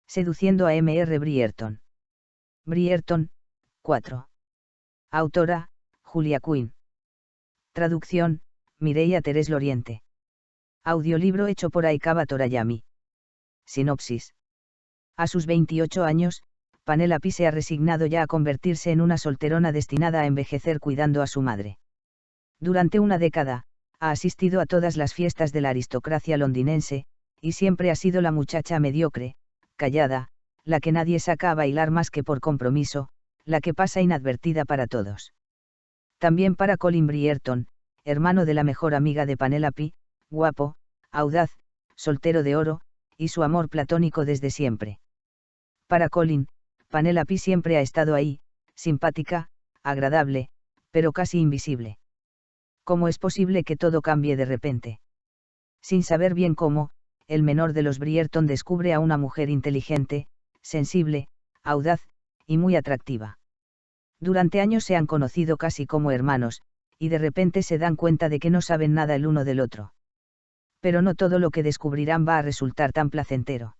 Seduciendo a M.R. Brierton. Brierton, 4. Autora, Julia Quinn. Traducción, Mireia Terés Loriente. Audiolibro hecho por Aikaba Torayami. Sinopsis. A sus 28 años, Penelope se ha resignado ya a convertirse en una solterona destinada a envejecer cuidando a su madre. Durante una década, ha asistido a todas las fiestas de la aristocracia londinense, y siempre ha sido la muchacha mediocre, callada, la que nadie saca a bailar más que por compromiso, la que pasa inadvertida para todos. También para Colin Brierton, hermano de la mejor amiga de Penelope, guapo, audaz, soltero de oro, y su amor platónico desde siempre. Para Colin, Penelope siempre ha estado ahí, simpática, agradable, pero casi invisible. ¿Cómo es posible que todo cambie de repente? Sin saber bien cómo, el menor de los Brierton descubre a una mujer inteligente, sensible, audaz, y muy atractiva. Durante años se han conocido casi como hermanos, y de repente se dan cuenta de que no saben nada el uno del otro. Pero no todo lo que descubrirán va a resultar tan placentero.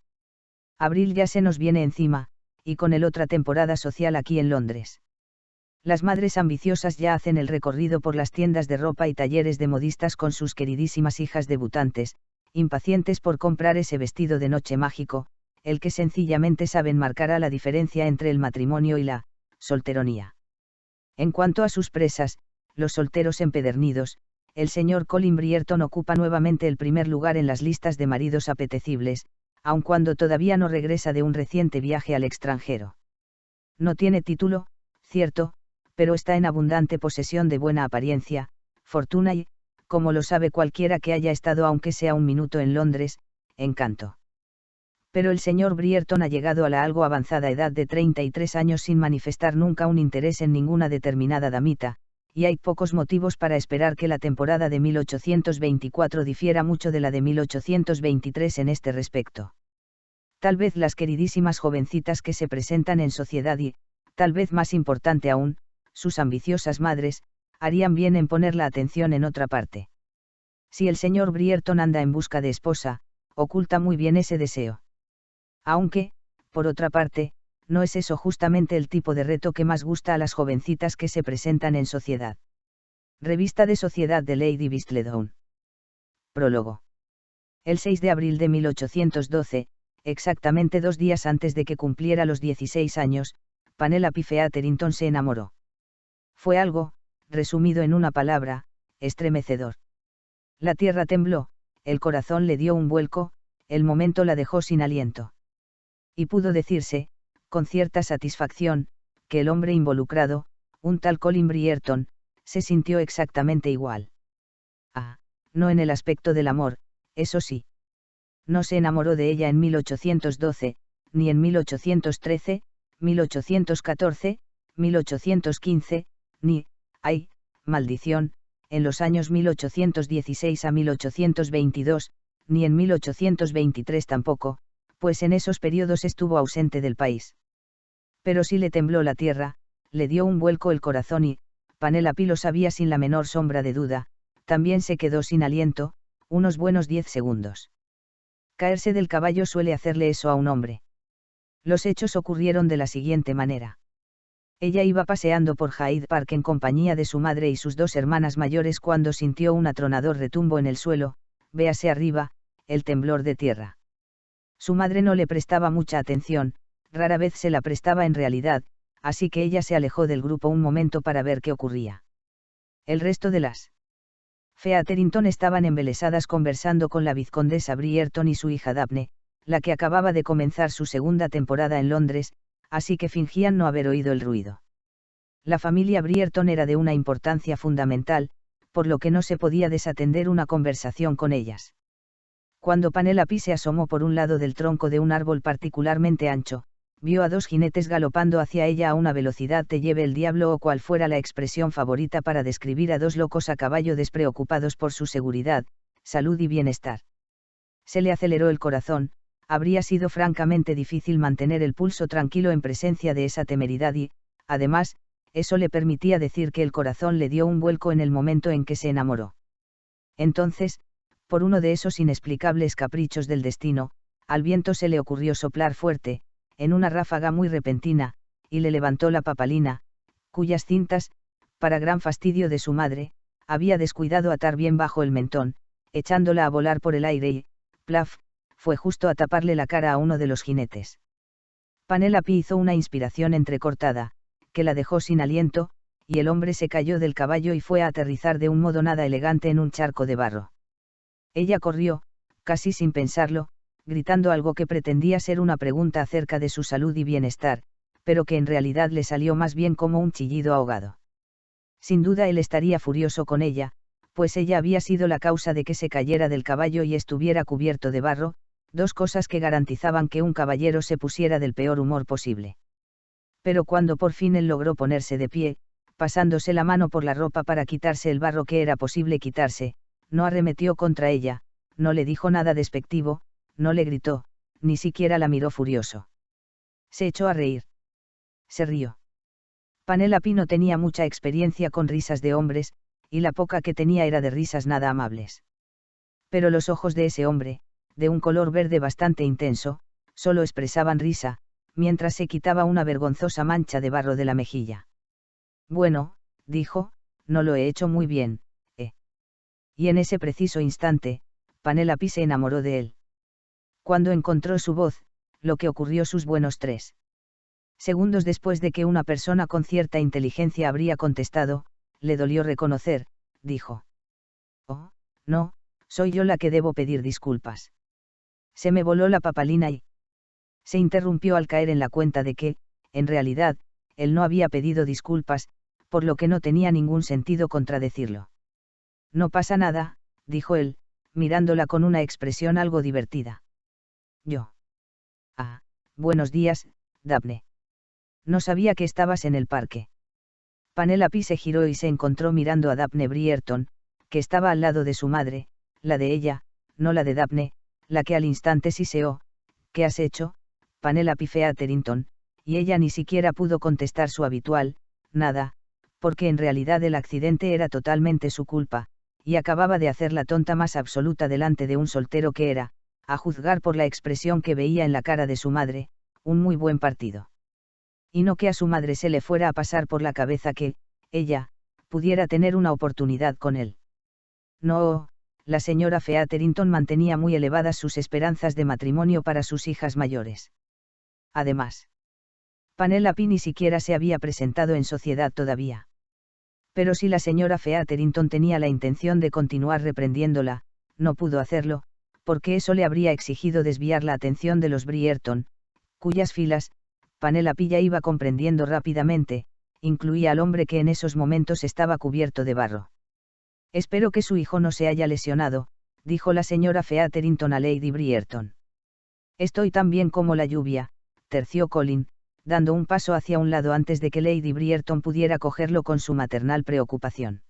Abril ya se nos viene encima, y con él otra temporada social aquí en Londres. Las madres ambiciosas ya hacen el recorrido por las tiendas de ropa y talleres de modistas con sus queridísimas hijas debutantes, impacientes por comprar ese vestido de noche mágico, el que sencillamente saben marcará la diferencia entre el matrimonio y la solteronía. En cuanto a sus presas, los solteros empedernidos, el señor Colin Brierton ocupa nuevamente el primer lugar en las listas de maridos apetecibles, aun cuando todavía no regresa de un reciente viaje al extranjero. No tiene título, cierto, pero está en abundante posesión de buena apariencia, fortuna y, como lo sabe cualquiera que haya estado aunque sea un minuto en Londres, encanto. Pero el señor Brierton ha llegado a la algo avanzada edad de 33 años sin manifestar nunca un interés en ninguna determinada damita, y hay pocos motivos para esperar que la temporada de 1824 difiera mucho de la de 1823 en este respecto. Tal vez las queridísimas jovencitas que se presentan en sociedad y, tal vez más importante aún, sus ambiciosas madres, harían bien en poner la atención en otra parte. Si el señor Brierton anda en busca de esposa, oculta muy bien ese deseo. Aunque, por otra parte, no es eso justamente el tipo de reto que más gusta a las jovencitas que se presentan en sociedad. Revista de Sociedad de Lady Whistledown. Prólogo. El 6 de abril de 1812, exactamente 2 días antes de que cumpliera los 16 años, Penelope Featherington se enamoró. Fue algo, resumido en una palabra, estremecedor. La tierra tembló, el corazón le dio un vuelco, el momento la dejó sin aliento. Y pudo decirse, con cierta satisfacción, que el hombre involucrado, un tal Colin Brierton, se sintió exactamente igual. Ah, no en el aspecto del amor, eso sí. No se enamoró de ella en 1812, ni en 1813, 1814, 1815, ni, ay, maldición, en los años 1816 a 1822, ni en 1823 tampoco, pues en esos periodos estuvo ausente del país. Pero sí le tembló la tierra, le dio un vuelco el corazón y, Penelope lo sabía sin la menor sombra de duda, también se quedó sin aliento, unos buenos 10 segundos. Caerse del caballo suele hacerle eso a un hombre. Los hechos ocurrieron de la siguiente manera. Ella iba paseando por Hyde Park en compañía de su madre y sus 2 hermanas mayores cuando sintió un atronador retumbo en el suelo, véase arriba, el temblor de tierra. Su madre no le prestaba mucha atención, rara vez se la prestaba en realidad, así que ella se alejó del grupo un momento para ver qué ocurría. El resto de las Featherington estaban embelesadas conversando con la vizcondesa Brierton y su hija Daphne, la que acababa de comenzar su segunda temporada en Londres, así que fingían no haber oído el ruido. La familia Brierton era de una importancia fundamental, por lo que no se podía desatender una conversación con ellas. Cuando Penelope se asomó por un lado del tronco de un árbol particularmente ancho, vio a 2 jinetes galopando hacia ella a una velocidad te lleve el diablo o cual fuera la expresión favorita para describir a 2 locos a caballo despreocupados por su seguridad, salud y bienestar. Se le aceleró el corazón, habría sido francamente difícil mantener el pulso tranquilo en presencia de esa temeridad y, además, eso le permitía decir que el corazón le dio un vuelco en el momento en que se enamoró. Entonces, por uno de esos inexplicables caprichos del destino, Al viento se le ocurrió soplar fuerte, en una ráfaga muy repentina, y le levantó la papalina, cuyas cintas, para gran fastidio de su madre, había descuidado atar bien bajo el mentón, echándola a volar por el aire y, plaf, fue justo a taparle la cara a uno de los jinetes. Penélope hizo una inspiración entrecortada, que la dejó sin aliento, y el hombre se cayó del caballo y fue a aterrizar de un modo nada elegante en un charco de barro. Ella corrió, casi sin pensarlo, gritando algo que pretendía ser una pregunta acerca de su salud y bienestar, pero que en realidad le salió más bien como un chillido ahogado. Sin duda él estaría furioso con ella, pues ella había sido la causa de que se cayera del caballo y estuviera cubierto de barro, dos cosas que garantizaban que un caballero se pusiera del peor humor posible. Pero cuando por fin él logró ponerse de pie, pasándose la mano por la ropa para quitarse el barro que era posible quitarse, no arremetió contra ella, no le dijo nada despectivo, no le gritó, ni siquiera la miró furioso. Se echó a reír. Se rió. Penélope no tenía mucha experiencia con risas de hombres, y la poca que tenía era de risas nada amables. Pero los ojos de ese hombre, de un color verde bastante intenso, solo expresaban risa, mientras se quitaba una vergonzosa mancha de barro de la mejilla. Bueno, dijo, no lo he hecho muy bien, ¿eh? Y en ese preciso instante, Penélope se enamoró de él. Cuando encontró su voz, lo que ocurrió sus buenos 3 segundos después de que una persona con cierta inteligencia habría contestado, le dolió reconocer, dijo. Oh, no, soy yo la que debo pedir disculpas. Se me voló la papalina y... Se interrumpió al caer en la cuenta de que, en realidad, él no había pedido disculpas, por lo que no tenía ningún sentido contradecirlo. No pasa nada, dijo él, mirándola con una expresión algo divertida. Yo. Ah, buenos días, Daphne. No sabía que estabas en el parque. Penélope se giró y se encontró mirando a Daphne Bridgerton, que estaba al lado de su madre, la de ella, no la de Daphne, la que al instante siseó, ¿qué has hecho, Penélope Featherington? Y ella ni siquiera pudo contestar su habitual, nada, porque en realidad el accidente era totalmente su culpa, y acababa de hacer la tonta más absoluta delante de un soltero que era, a juzgar por la expresión que veía en la cara de su madre, un muy buen partido. Y no que a su madre se le fuera a pasar por la cabeza que, ella, pudiera tener una oportunidad con él. No, la señora Featherington mantenía muy elevadas sus esperanzas de matrimonio para sus hijas mayores. Además, Penélope ni siquiera se había presentado en sociedad todavía. Pero si la señora Featherington tenía la intención de continuar reprendiéndola, no pudo hacerlo, porque eso le habría exigido desviar la atención de los Bridgerton, cuyas filas, Penélope ya iba comprendiendo rápidamente, incluía al hombre que en esos momentos estaba cubierto de barro. Espero que su hijo no se haya lesionado, dijo la señora Featherington a Lady Bridgerton. Estoy tan bien como la lluvia, terció Colin, dando un paso hacia un lado antes de que Lady Bridgerton pudiera cogerlo con su maternal preocupación.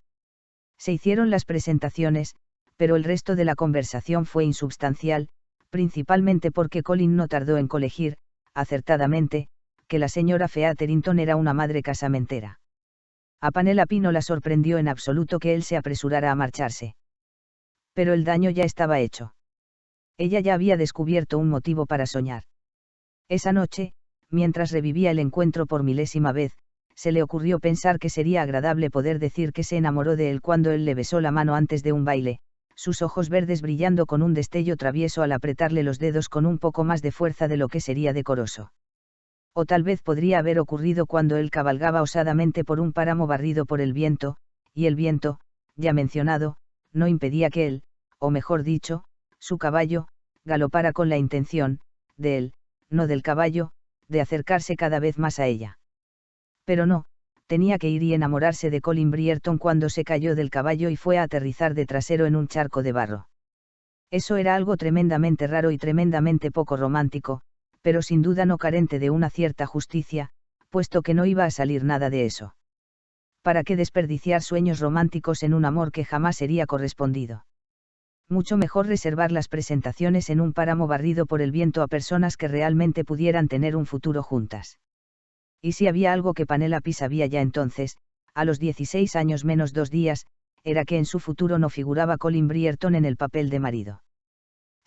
Se hicieron las presentaciones, pero el resto de la conversación fue insubstancial, principalmente porque Colin no tardó en colegir, acertadamente, que la señora Featherington era una madre casamentera. A Penélope no la sorprendió en absoluto que él se apresurara a marcharse. Pero el daño ya estaba hecho. Ella ya había descubierto un motivo para soñar. Esa noche, mientras revivía el encuentro por milésima vez, se le ocurrió pensar que sería agradable poder decir que se enamoró de él cuando él le besó la mano antes de un baile, sus ojos verdes brillando con un destello travieso al apretarle los dedos con un poco más de fuerza de lo que sería decoroso. O tal vez podría haber ocurrido cuando él cabalgaba osadamente por un páramo barrido por el viento, y el viento, ya mencionado, no impedía que él, o mejor dicho, su caballo, galopara con la intención, de él, no del caballo, de acercarse cada vez más a ella. Pero no, tenía que ir y enamorarse de Colin Bridgerton cuando se cayó del caballo y fue a aterrizar de trasero en un charco de barro. Eso era algo tremendamente raro y tremendamente poco romántico, pero sin duda no carente de una cierta justicia, puesto que no iba a salir nada de eso. ¿Para qué desperdiciar sueños románticos en un amor que jamás sería correspondido? Mucho mejor reservar las presentaciones en un páramo barrido por el viento a personas que realmente pudieran tener un futuro juntas. Y si había algo que Penélope sabía ya entonces, a los 16 años menos 2 días, era que en su futuro no figuraba Colin Bridgerton en el papel de marido.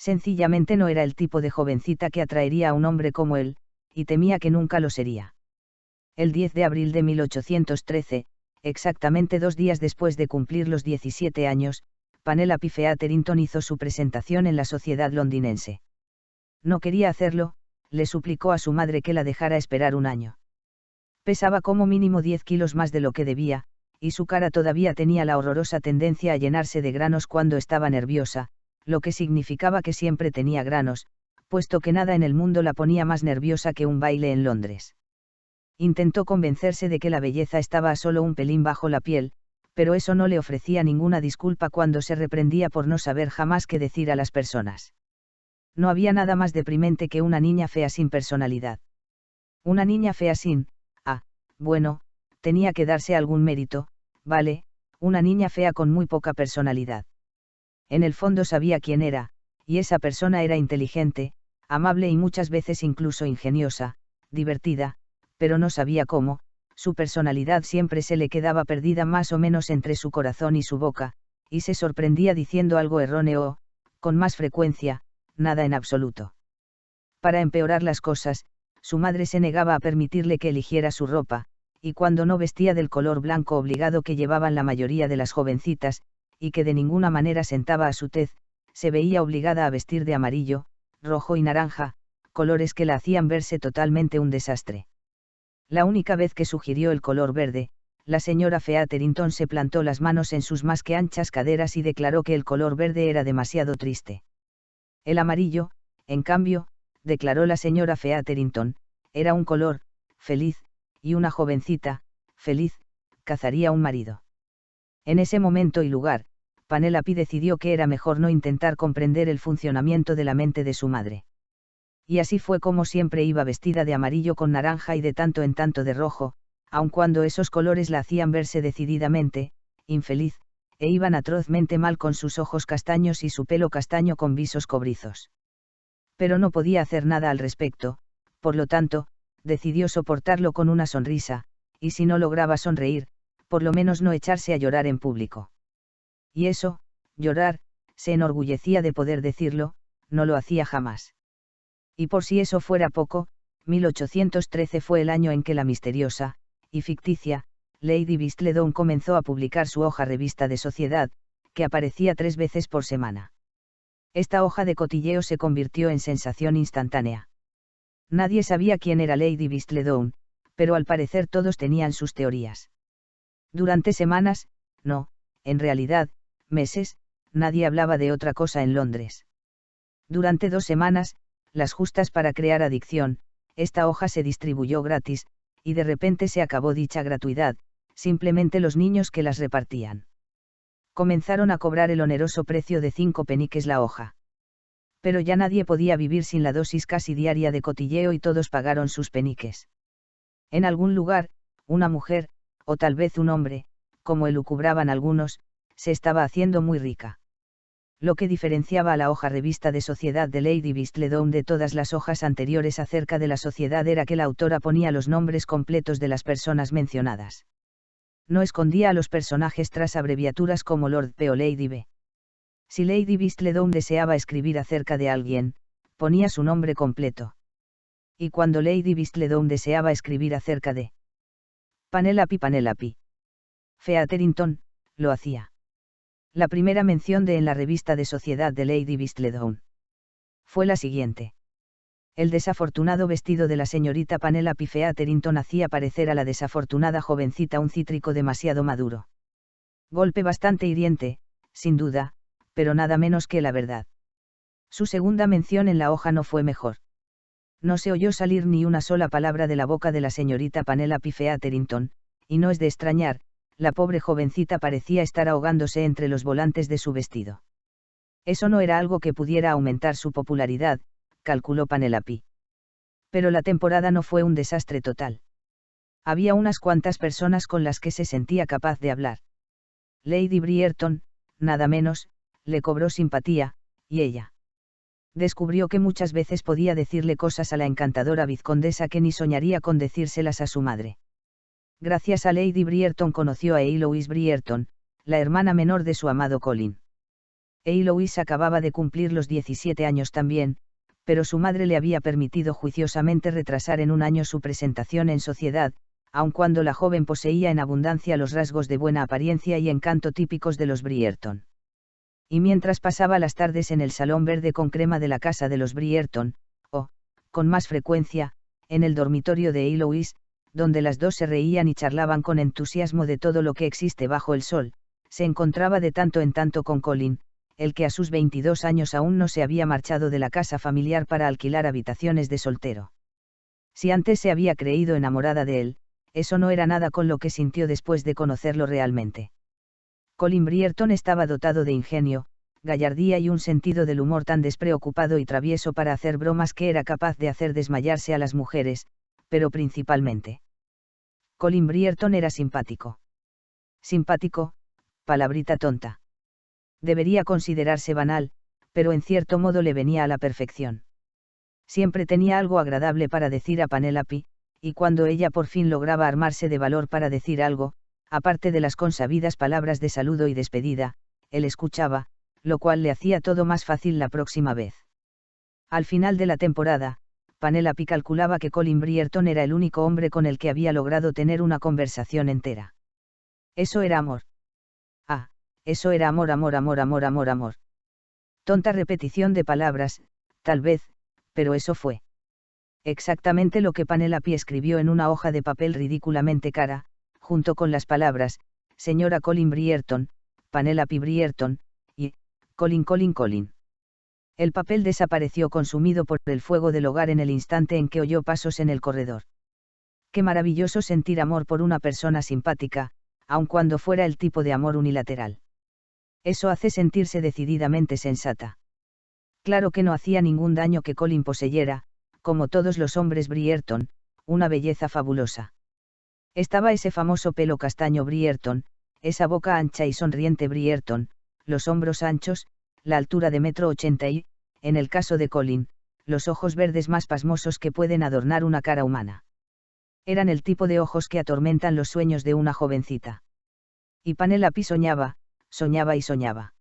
Sencillamente no era el tipo de jovencita que atraería a un hombre como él, y temía que nunca lo sería. El 10 de abril de 1813, exactamente 2 días después de cumplir los 17 años, Penelope Featherington hizo su presentación en la sociedad londinense. No quería hacerlo, le suplicó a su madre que la dejara esperar un año. Pesaba como mínimo 10 kilos más de lo que debía, y su cara todavía tenía la horrorosa tendencia a llenarse de granos cuando estaba nerviosa, lo que significaba que siempre tenía granos, puesto que nada en el mundo la ponía más nerviosa que un baile en Londres. Intentó convencerse de que la belleza estaba a solo un pelín bajo la piel, pero eso no le ofrecía ninguna disculpa cuando se reprendía por no saber jamás qué decir a las personas. No había nada más deprimente que una niña fea sin personalidad. Una niña fea sin, bueno, tenía que darse algún mérito, vale, una niña fea con muy poca personalidad. En el fondo sabía quién era, y esa persona era inteligente, amable y muchas veces incluso ingeniosa, divertida, pero no sabía cómo, su personalidad siempre se le quedaba perdida más o menos entre su corazón y su boca, y se sorprendía diciendo algo erróneo o, con más frecuencia, nada en absoluto. Para empeorar las cosas, su madre se negaba a permitirle que eligiera su ropa, y cuando no vestía del color blanco obligado que llevaban la mayoría de las jovencitas, y que de ninguna manera sentaba a su tez, se veía obligada a vestir de amarillo, rojo y naranja, colores que la hacían verse totalmente un desastre. La única vez que sugirió el color verde, la señora Featherington se plantó las manos en sus más que anchas caderas y declaró que el color verde era demasiado triste. El amarillo, en cambio, declaró la señora Featherington, era un color, feliz, y una jovencita, feliz, cazaría un marido. En ese momento y lugar, Penelope decidió que era mejor no intentar comprender el funcionamiento de la mente de su madre. Y así fue como siempre iba vestida de amarillo con naranja y de tanto en tanto de rojo, aun cuando esos colores la hacían verse decididamente, infeliz, e iban atrozmente mal con sus ojos castaños y su pelo castaño con visos cobrizos. Pero no podía hacer nada al respecto, por lo tanto, decidió soportarlo con una sonrisa, y si no lograba sonreír, por lo menos no echarse a llorar en público. Y eso, llorar, se enorgullecía de poder decirlo, no lo hacía jamás. Y por si eso fuera poco, 1813 fue el año en que la misteriosa, y ficticia, Lady Whistledown comenzó a publicar su hoja revista de sociedad, que aparecía 3 veces por semana. Esta hoja de cotilleo se convirtió en sensación instantánea. Nadie sabía quién era Lady Whistledown, pero al parecer todos tenían sus teorías. Durante semanas, no, en realidad, meses, nadie hablaba de otra cosa en Londres. Durante 2 semanas, las justas para crear adicción, esta hoja se distribuyó gratis, y de repente se acabó dicha gratuidad, simplemente los niños que las repartían comenzaron a cobrar el oneroso precio de 5 peniques la hoja. Pero ya nadie podía vivir sin la dosis casi diaria de cotilleo y todos pagaron sus peniques. En algún lugar, una mujer, o tal vez un hombre, como elucubraban algunos, se estaba haciendo muy rica. Lo que diferenciaba a la hoja revista de sociedad de Lady Whistledown de todas las hojas anteriores acerca de la sociedad era que la autora ponía los nombres completos de las personas mencionadas. No escondía a los personajes tras abreviaturas como Lord P o Lady B. Si Lady Whistledown deseaba escribir acerca de alguien, ponía su nombre completo. Y cuando Lady Whistledown deseaba escribir acerca de Penelope Featherington, lo hacía. La primera mención en la revista de sociedad de Lady Whistledown fue la siguiente. El desafortunado vestido de la señorita Penelope Featherington hacía parecer a la desafortunada jovencita un cítrico demasiado maduro. Golpe bastante hiriente, sin duda, pero nada menos que la verdad. Su segunda mención en la hoja no fue mejor. No se oyó salir ni una sola palabra de la boca de la señorita Penelope Featherington, y no es de extrañar, la pobre jovencita parecía estar ahogándose entre los volantes de su vestido. Eso no era algo que pudiera aumentar su popularidad, calculó Penelope. Pero la temporada no fue un desastre total. Había unas cuantas personas con las que se sentía capaz de hablar. Lady Brierton, nada menos, le cobró simpatía, y ella descubrió que muchas veces podía decirle cosas a la encantadora vizcondesa que ni soñaría con decírselas a su madre. Gracias a Lady Brierton conoció a Eloise Brierton, la hermana menor de su amado Colin. Eloise acababa de cumplir los 17 años también, pero su madre le había permitido juiciosamente retrasar en un año su presentación en sociedad, aun cuando la joven poseía en abundancia los rasgos de buena apariencia y encanto típicos de los Brierton. Y mientras pasaba las tardes en el salón verde con crema de la casa de los Brierton, o, con más frecuencia, en el dormitorio de Eloise, donde las dos se reían y charlaban con entusiasmo de todo lo que existe bajo el sol, se encontraba de tanto en tanto con Colin, el que a sus 22 años aún no se había marchado de la casa familiar para alquilar habitaciones de soltero. Si antes se había creído enamorada de él, eso no era nada con lo que sintió después de conocerlo realmente. Colin Brierton estaba dotado de ingenio, gallardía y un sentido del humor tan despreocupado y travieso para hacer bromas que era capaz de hacer desmayarse a las mujeres, pero principalmente. Colin Brierton era simpático. Simpático, palabrita tonta. Debería considerarse banal, pero en cierto modo le venía a la perfección. Siempre tenía algo agradable para decir a Penélope, y cuando ella por fin lograba armarse de valor para decir algo, aparte de las consabidas palabras de saludo y despedida, él escuchaba, lo cual le hacía todo más fácil la próxima vez. Al final de la temporada, Penélope calculaba que Colin Brierton era el único hombre con el que había logrado tener una conversación entera. Eso era amor. Ah, eso era amor, amor, amor, amor, amor, amor. Tonta repetición de palabras, tal vez, pero eso fue exactamente lo que Penélope escribió en una hoja de papel ridículamente cara, junto con las palabras, señora Colin Brierton, Penélope Brierton, y, Colin, Colin, Colin. El papel desapareció consumido por el fuego del hogar en el instante en que oyó pasos en el corredor. Qué maravilloso sentir amor por una persona simpática, aun cuando fuera el tipo de amor unilateral. Eso hace sentirse decididamente sensata. Claro que no hacía ningún daño que Colin poseyera, como todos los hombres Brierton, una belleza fabulosa. Estaba ese famoso pelo castaño Brierton, esa boca ancha y sonriente Brierton, los hombros anchos, la altura de 1,80 m y, en el caso de Colin, los ojos verdes más pasmosos que pueden adornar una cara humana. Eran el tipo de ojos que atormentan los sueños de una jovencita. Y Penélope soñaba, soñaba y soñaba.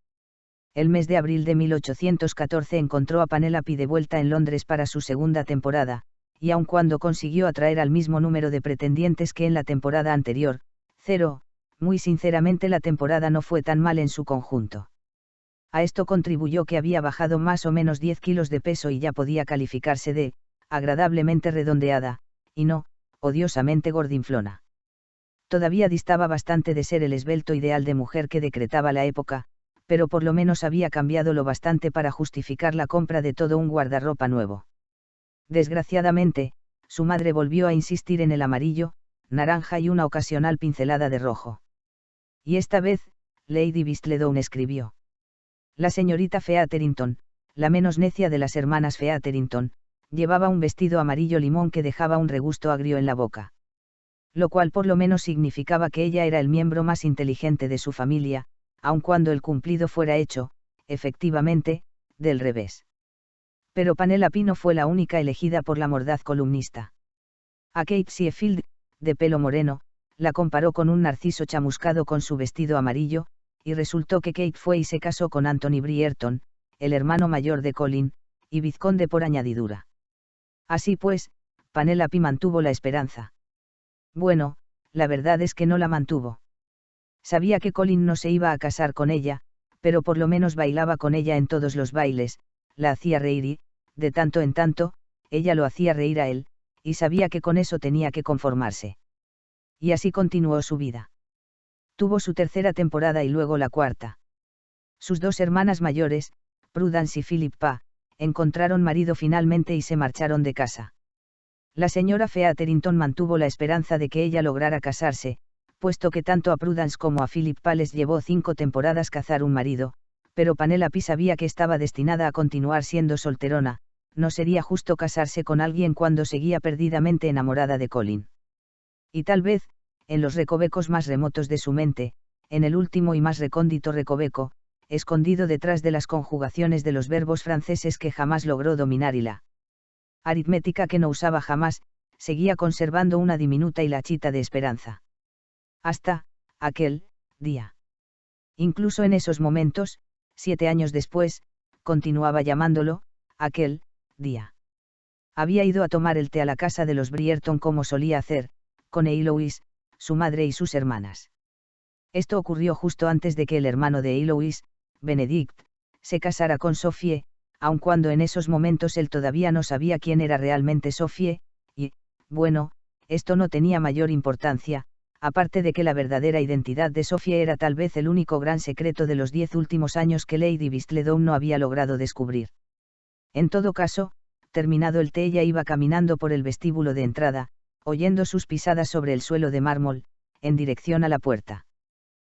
El mes de abril de 1814 encontró a Penélope de vuelta en Londres para su segunda temporada, y aun cuando consiguió atraer al mismo número de pretendientes que en la temporada anterior, 0, muy sinceramente la temporada no fue tan mal en su conjunto. A esto contribuyó que había bajado más o menos 10 kilos de peso y ya podía calificarse de, agradablemente redondeada, y no, odiosamente gordinflona. Todavía distaba bastante de ser el esbelto ideal de mujer que decretaba la época, pero por lo menos había cambiado lo bastante para justificar la compra de todo un guardarropa nuevo. Desgraciadamente, su madre volvió a insistir en el amarillo, naranja y una ocasional pincelada de rojo. Y esta vez, Lady Whistledown escribió. La señorita Featherington, la menos necia de las hermanas Featherington, llevaba un vestido amarillo limón que dejaba un regusto agrio en la boca. Lo cual por lo menos significaba que ella era el miembro más inteligente de su familia, aun cuando el cumplido fuera hecho, efectivamente, del revés. Pero Penélope no fue la única elegida por la mordaz columnista. A Kate Sheffield, de pelo moreno, la comparó con un narciso chamuscado con su vestido amarillo, y resultó que Kate fue y se casó con Anthony Brierton, el hermano mayor de Colin, y vizconde por añadidura. Así pues, Penélope mantuvo la esperanza. Bueno, la verdad es que no la mantuvo. Sabía que Colin no se iba a casar con ella, pero por lo menos bailaba con ella en todos los bailes, la hacía reír y, de tanto en tanto, ella lo hacía reír a él, y sabía que con eso tenía que conformarse. Y así continuó su vida. Tuvo su tercera temporada y luego la cuarta. Sus dos hermanas mayores, Prudence y Philippa, encontraron marido finalmente y se marcharon de casa. La señora Featherington mantuvo la esperanza de que ella lograra casarse, puesto que tanto a Prudence como a Philippa les llevó 5 temporadas cazar un marido, pero Penélope sabía que estaba destinada a continuar siendo solterona, no sería justo casarse con alguien cuando seguía perdidamente enamorada de Colin. Y tal vez, en los recovecos más remotos de su mente, en el último y más recóndito recoveco, escondido detrás de las conjugaciones de los verbos franceses que jamás logró dominar y la aritmética que no usaba jamás, seguía conservando una diminuta hilachita de esperanza. Hasta, aquel, día. Incluso en esos momentos, 7 años después, continuaba llamándolo, aquel día. Había ido a tomar el té a la casa de los Brierton como solía hacer, con Eloise, su madre y sus hermanas. Esto ocurrió justo antes de que el hermano de Eloise, Benedict, se casara con Sophie, aun cuando en esos momentos él todavía no sabía quién era realmente Sophie, y, bueno, esto no tenía mayor importancia, aparte de que la verdadera identidad de Sophie era tal vez el único gran secreto de los 10 últimos años que Lady Whistledown no había logrado descubrir. En todo caso, terminado el té, ella iba caminando por el vestíbulo de entrada, oyendo sus pisadas sobre el suelo de mármol, en dirección a la puerta.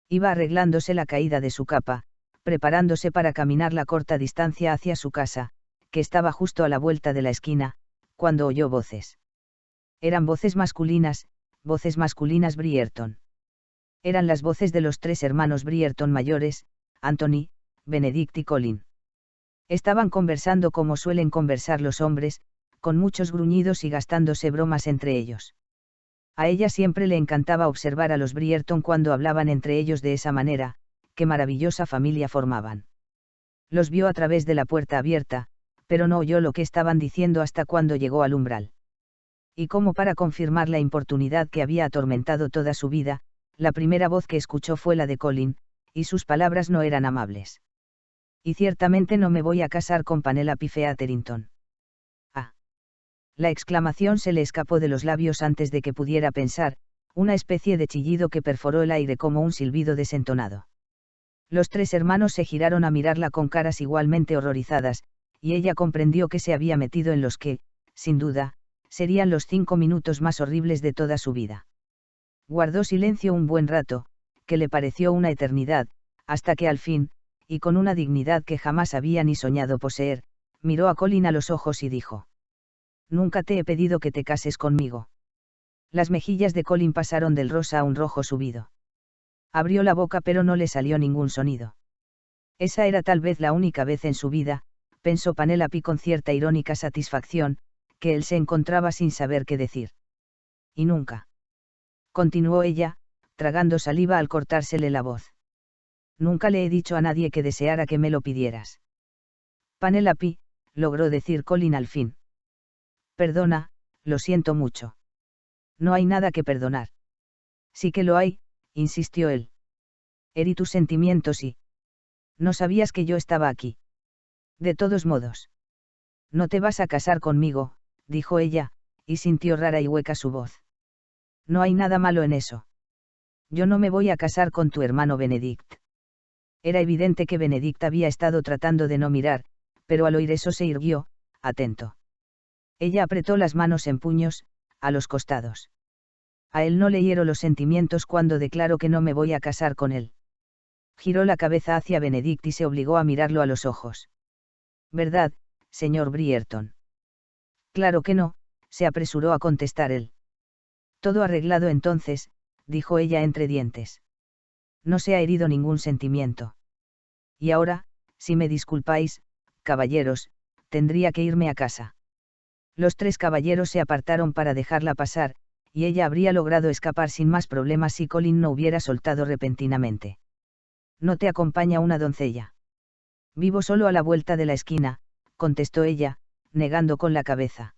Iba arreglándose la caída de su capa, preparándose para caminar la corta distancia hacia su casa, que estaba justo a la vuelta de la esquina, cuando oyó voces. Eran voces masculinas Brierton. Eran las voces de los 3 hermanos Brierton mayores, Anthony, Benedict y Colin. Estaban conversando como suelen conversar los hombres, con muchos gruñidos y gastándose bromas entre ellos. A ella siempre le encantaba observar a los Brierton cuando hablaban entre ellos de esa manera, qué maravillosa familia formaban. Los vio a través de la puerta abierta, pero no oyó lo que estaban diciendo hasta cuando llegó al umbral. Y como para confirmar la importunidad que había atormentado toda su vida, la primera voz que escuchó fue la de Colin, y sus palabras no eran amables. Y ciertamente no me voy a casar con Penelope Featherington. Ah. La exclamación se le escapó de los labios antes de que pudiera pensar, una especie de chillido que perforó el aire como un silbido desentonado. Los 3 hermanos se giraron a mirarla con caras igualmente horrorizadas, y ella comprendió que se había metido en los que, sin duda, serían los 5 minutos más horribles de toda su vida. Guardó silencio un buen rato, que le pareció una eternidad, hasta que al fin, y con una dignidad que jamás había ni soñado poseer, miró a Colin a los ojos y dijo: «Nunca te he pedido que te cases conmigo». Las mejillas de Colin pasaron del rosa a un rojo subido. Abrió la boca pero no le salió ningún sonido. Esa era tal vez la única vez en su vida, pensó Penelope con cierta irónica satisfacción, que él se encontraba sin saber qué decir. Y nunca. Continuó ella, tragando saliva al cortársele la voz. Nunca le he dicho a nadie que deseara que me lo pidieras. Penelope, logró decir Colin al fin. Perdona, lo siento mucho. No hay nada que perdonar. Sí que lo hay, insistió él. Herí tus sentimientos y... No sabías que yo estaba aquí. De todos modos. No te vas a casar conmigo, dijo ella, y sintió rara y hueca su voz. No hay nada malo en eso. Yo no me voy a casar con tu hermano Benedict. Era evidente que Benedict había estado tratando de no mirar, pero al oír eso se irguió, atento. Ella apretó las manos en puños, a los costados. A él no le hiero los sentimientos cuando declaro que no me voy a casar con él. Giró la cabeza hacia Benedict y se obligó a mirarlo a los ojos. ¿Verdad, señor Brierton? Claro que no, se apresuró a contestar él. Todo arreglado entonces, dijo ella entre dientes. No se ha herido ningún sentimiento. Y ahora, si me disculpáis, caballeros, tendría que irme a casa. Los 3 caballeros se apartaron para dejarla pasar, y ella habría logrado escapar sin más problemas si Colin no hubiera soltado repentinamente. ¿No te acompaña una doncella? Vivo solo a la vuelta de la esquina, contestó ella, negando con la cabeza.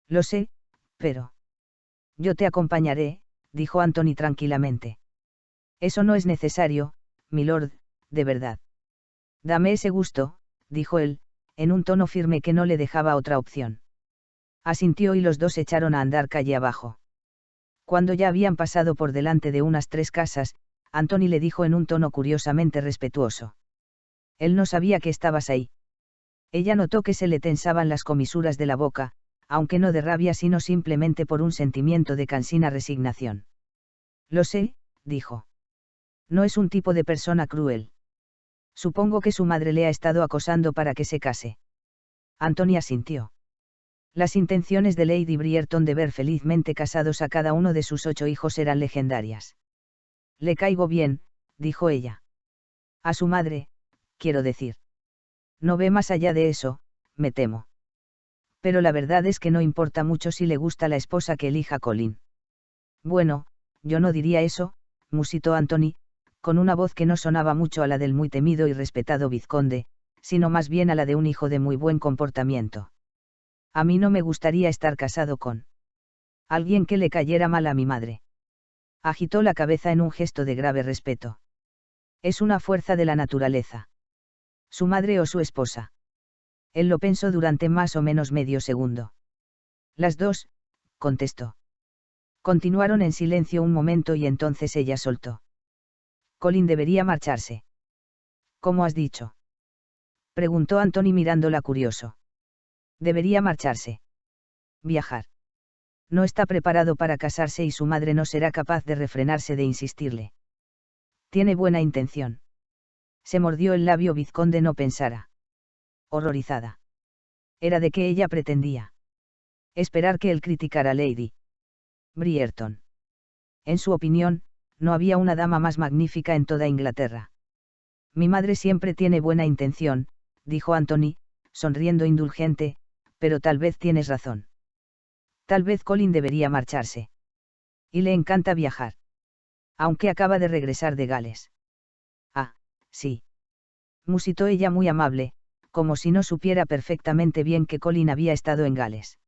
Lo sé, pero... Yo te acompañaré, dijo Anthony tranquilamente. Eso no es necesario, milord, de verdad. Dame ese gusto, dijo él, en un tono firme que no le dejaba otra opción. Asintió y los 2 echaron a andar calle abajo. Cuando ya habían pasado por delante de unas 3 casas, Anthony le dijo en un tono curiosamente respetuoso. Él no sabía que estabas ahí. Ella notó que se le tensaban las comisuras de la boca, aunque no de rabia sino simplemente por un sentimiento de cansina resignación. Lo sé, dijo. No es un tipo de persona cruel. Supongo que su madre le ha estado acosando para que se case. Anthony asintió. Las intenciones de Lady Brierton de ver felizmente casados a cada uno de sus 8 hijos eran legendarias. Le caigo bien, dijo ella. A su madre, quiero decir. No ve más allá de eso, me temo. Pero la verdad es que no importa mucho si le gusta la esposa que elija Colin. Bueno, yo no diría eso, musitó Anthony, con una voz que no sonaba mucho a la del muy temido y respetado vizconde, sino más bien a la de un hijo de muy buen comportamiento. A mí no me gustaría estar casado con alguien que le cayera mal a mi madre. Agitó la cabeza en un gesto de grave respeto. Es una fuerza de la naturaleza. ¿Su madre o su esposa? Él lo pensó durante más o menos medio segundo. Las dos, contestó. Continuaron en silencio un momento y entonces ella soltó. Colin debería marcharse. ¿Cómo has dicho? Preguntó Anthony mirándola curioso. Debería marcharse. Viajar. No está preparado para casarse y su madre no será capaz de refrenarse de insistirle. Tiene buena intención. Se mordió el labio vizconde, no pensara. Horrorizada. Era de que ella pretendía. Esperar que él criticara a Lady Bridgerton. En su opinión, no había una dama más magnífica en toda Inglaterra. Mi madre siempre tiene buena intención, dijo Anthony, sonriendo indulgente, pero tal vez tienes razón. Tal vez Colin debería marcharse. Y le encanta viajar. Aunque acaba de regresar de Gales. Ah, sí. Musitó ella muy amable, como si no supiera perfectamente bien que Colin había estado en Gales.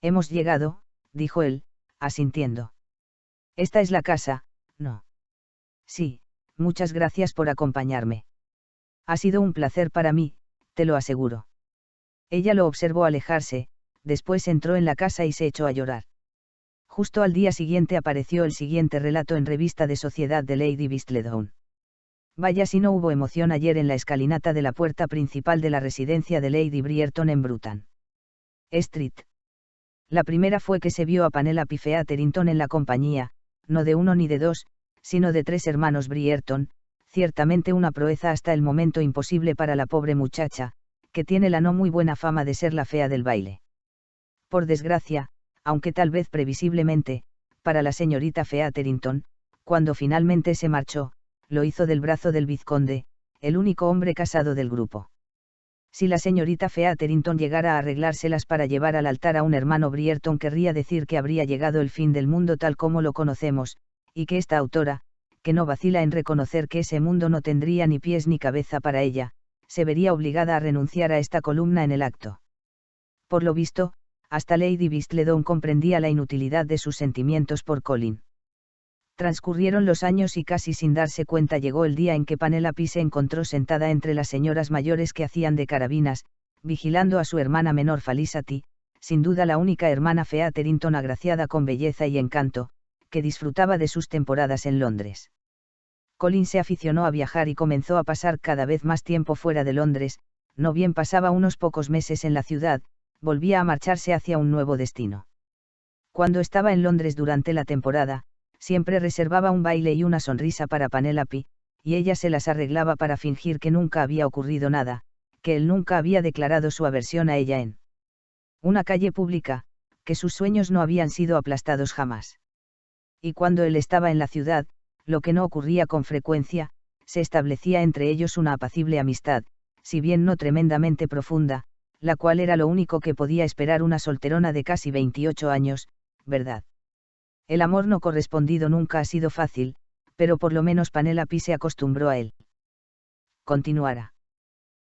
Hemos llegado, dijo él, asintiendo. Esta es la casa, ¿no? Sí, muchas gracias por acompañarme. Ha sido un placer para mí, te lo aseguro. Ella lo observó alejarse, después entró en la casa y se echó a llorar. Justo al día siguiente apareció el siguiente relato en Revista de Sociedad de Lady Whistledown. Vaya si no hubo emoción ayer en la escalinata de la puerta principal de la residencia de Lady Bridgerton en Bruton Street. La primera fue que se vio a Penelope Featherington en la compañía, no de uno ni de dos, sino de 3 hermanos Bridgerton, ciertamente una proeza hasta el momento imposible para la pobre muchacha, que tiene la no muy buena fama de ser la fea del baile. Por desgracia, aunque tal vez previsiblemente, para la señorita Featherington, cuando finalmente se marchó, lo hizo del brazo del vizconde, el único hombre casado del grupo. Si la señorita Featherington llegara a arreglárselas para llevar al altar a un hermano Bridgerton, querría decir que habría llegado el fin del mundo tal como lo conocemos, y que esta autora, que no vacila en reconocer que ese mundo no tendría ni pies ni cabeza para ella, se vería obligada a renunciar a esta columna en el acto. Por lo visto, hasta Lady Whistledown comprendía la inutilidad de sus sentimientos por Colin. Transcurrieron los años y casi sin darse cuenta llegó el día en que Penelope se encontró sentada entre las señoras mayores que hacían de carabinas, vigilando a su hermana menor Felicity, sin duda la única hermana Featherington agraciada con belleza y encanto, que disfrutaba de sus temporadas en Londres. Colin se aficionó a viajar y comenzó a pasar cada vez más tiempo fuera de Londres, no bien pasaba unos pocos meses en la ciudad, volvía a marcharse hacia un nuevo destino. Cuando estaba en Londres durante la temporada, siempre reservaba un baile y una sonrisa para Penelope, y ella se las arreglaba para fingir que nunca había ocurrido nada, que él nunca había declarado su aversión a ella en una calle pública, que sus sueños no habían sido aplastados jamás. Y cuando él estaba en la ciudad, lo que no ocurría con frecuencia, se establecía entre ellos una apacible amistad, si bien no tremendamente profunda, la cual era lo único que podía esperar una solterona de casi 28 años, ¿verdad? El amor no correspondido nunca ha sido fácil, pero por lo menos Penelope se acostumbró a él. Continuará.